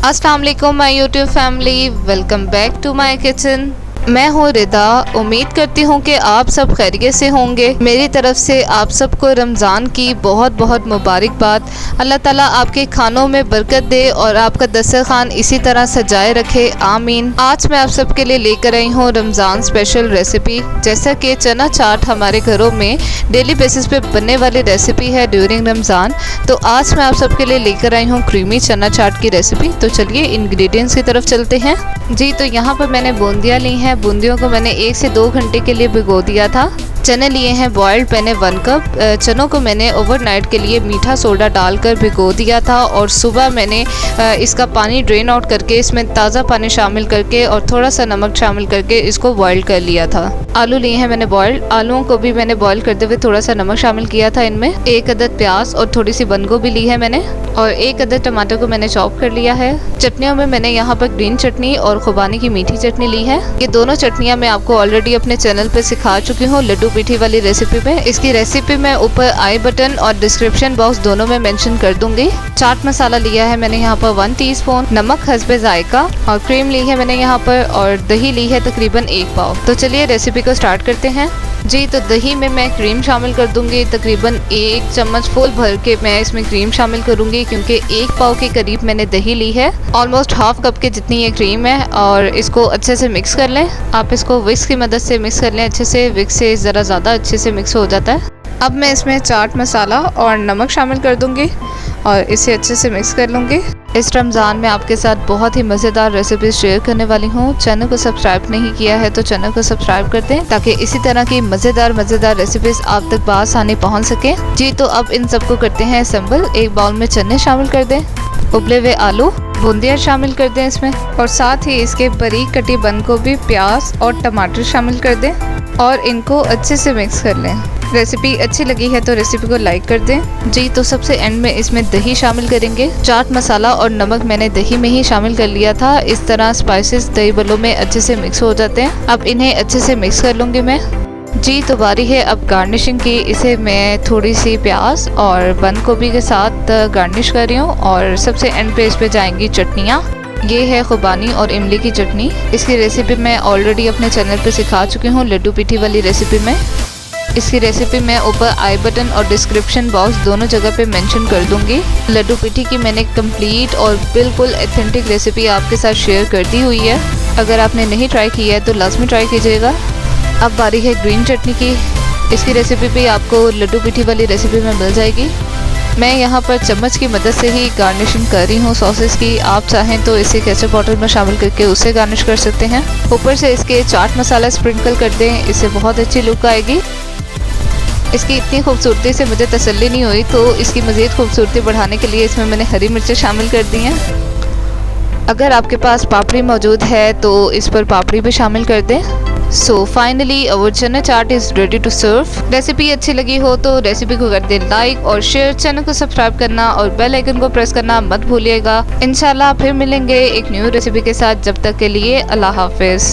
अस्सलाम वालेकुम my YouTube family, welcome back to my kitchen. मैं हूँ रिदा। उम्मीद करती हूँ कि आप सब खैरियत से होंगे। मेरी तरफ से आप सबको रमज़ान की बहुत बहुत मुबारकबाद। अल्लाह ताला आपके खानों में बरकत दे और आपका दस्तरखान इसी तरह सजाए रखे, आमीन। आज मैं आप सबके लिए लेकर आई हूँ रमज़ान स्पेशल रेसिपी। जैसा कि चना चाट हमारे घरों में डेली बेसिस पे बनने वाली रेसिपी है ड्यूरिंग रमज़ान, तो आज मैं आप सबके लिए लेकर आई हूँ क्रीमी चना चाट की रेसिपी। तो चलिए इंग्रेडिएंट्स की तरफ चलते हैं जी। तो यहाँ पर मैंने बूंदियाँ ली हैं। बूंदियों को मैंने 1 से 2 घंटे के लिए भिगो दिया था। चने लिए हैं बॉइल्ड, मैंने 1 कप। चनों को मैंने ओवरनाइट के लिए मीठा सोडा डालकर भिगो दिया था और सुबह मैंने इसका पानी ड्रेन आउट करके इसमें ताज़ा पानी शामिल करके और थोड़ा सा नमक शामिल करके इसको बॉइल कर लिया था। आलू लिए हैं मैंने बॉइल्ड। आलूओं को भी मैंने बॉइल करते हुए थोड़ा सा नमक शामिल किया था इनमें। 1 अदद प्याज और थोड़ी सी बंद गोभी ली है मैंने और 1 अदद टमाटर को मैंने चॉप कर लिया है। चटनियों में मैंने यहाँ पर ग्रीन चटनी और खुबानी की मीठी चटनी ली है। ये दोनों चटनियाँ मैं आपको ऑलरेडी अपने चैनल पे सिखा चुकी हूँ लड्डू पीठी वाली रेसिपी में। इसकी रेसिपी मैं ऊपर आई बटन और डिस्क्रिप्शन बॉक्स दोनों में मेंशन कर दूंगी। चाट मसाला लिया है मैंने यहाँ पर 1 टीस्पून, नमक हस्बे जायका और क्रीम ली है मैंने यहाँ पर और दही ली है तकरीबन 1 पाव। तो चलिए रेसिपी को स्टार्ट करते हैं जी। तो दही में मैं क्रीम शामिल कर दूंगी। तकरीबन 1 चम्मच फुल भर के मैं इसमें क्रीम शामिल करूंगी क्योंकि 1 पाव के करीब मैंने दही ली है। ऑलमोस्ट हाफ कप के जितनी ये क्रीम है और इसको अच्छे से मिक्स कर लें। आप इसको विस्क की मदद से मिक्स कर लें अच्छे से। विस्क से ज़रा ज़्यादा अच्छे से मिक्स हो जाता है। अब मैं इसमें चाट मसाला और नमक शामिल कर दूंगी और इसे अच्छे से मिक्स कर लूँगी। इस रमज़ान में आपके साथ बहुत ही मज़ेदार रेसिपीज शेयर करने वाली हूँ। चैनल को सब्सक्राइब नहीं किया है तो चैनल को सब्सक्राइब कर दें ताकि इसी तरह की मज़ेदार रेसिपीज आप तक बआसानी पहुँच सके जी। तो अब इन सबको करते हैं असेंबल। एक बाउल में चने शामिल कर दें, उबले हुए आलू, बूंदियाँ शामिल कर दें इसमें और साथ ही इसके बारीक कटी बंद गोभी, प्याज और टमाटर शामिल कर दें और इनको अच्छे से मिक्स कर लें। रेसिपी अच्छी लगी है तो रेसिपी को लाइक कर दें जी। तो सबसे एंड में इसमें दही शामिल करेंगे। चाट मसाला और नमक मैंने दही में ही शामिल कर लिया था। इस तरह स्पाइसेस दही बल्लों में अच्छे से मिक्स हो जाते हैं। अब इन्हें अच्छे से मिक्स कर लूँगी मैं जी। तो बारी है अब गार्निशिंग की। इसे मैं थोड़ी सी प्याज और बंद गोभी के साथ गार्निश कर रही हूँ और सबसे एंड पे इस पे जाएंगी चटनियाँ। ये है खुबानी और इमली की चटनी। इसकी रेसिपी मैं ऑलरेडी अपने चैनल पे सिखा चुकी हूँ लड्डू पीठी वाली रेसिपी में। इसकी रेसिपी मैं ऊपर आई बटन और डिस्क्रिप्शन बॉक्स दोनों जगह पे मेंशन कर दूंगी। लड्डू पीठी की मैंने कंप्लीट और बिल्कुल ऑथेंटिक रेसिपी आपके साथ शेयर कर दी हुई है। अगर आपने नहीं ट्राई किया है तो लाजमी ट्राई कीजिएगा। अब बारी है ग्रीन चटनी की। इसकी रेसिपी भी आपको लड्डू पीठी वाली रेसिपी में मिल जाएगी। मैं यहाँ पर चम्मच की मदद से ही गार्निशिंग कर रही हूँ सॉसेस की। आप चाहें तो इसे केचप बॉटल में शामिल करके उसे गार्निश कर सकते हैं। ऊपर से इसके चाट मसाला स्प्रिंकल कर दें, इससे बहुत अच्छी लुक आएगी। इसकी इतनी खूबसूरती से मुझे तसल्ली नहीं हुई तो इसकी मज़ीद खूबसूरती बढ़ाने के लिए इसमें मैंने हरी मिर्चें शामिल कर दी हैं। अगर आपके पास पापड़ी मौजूद है तो इस पर पापड़ी भी शामिल कर दें। सो finally our chana chaat is ready to serve. Recipe अच्छी लगी हो तो रेसिपी को कर दें लाइक और शेयर। चैनल को सब्सक्राइब करना और बेल आइकन को प्रेस करना मत भूलिएगा। इंशाल्लाह फिर मिलेंगे एक न्यू रेसिपी के साथ। जब तक के लिए अल्लाह हाफिज़।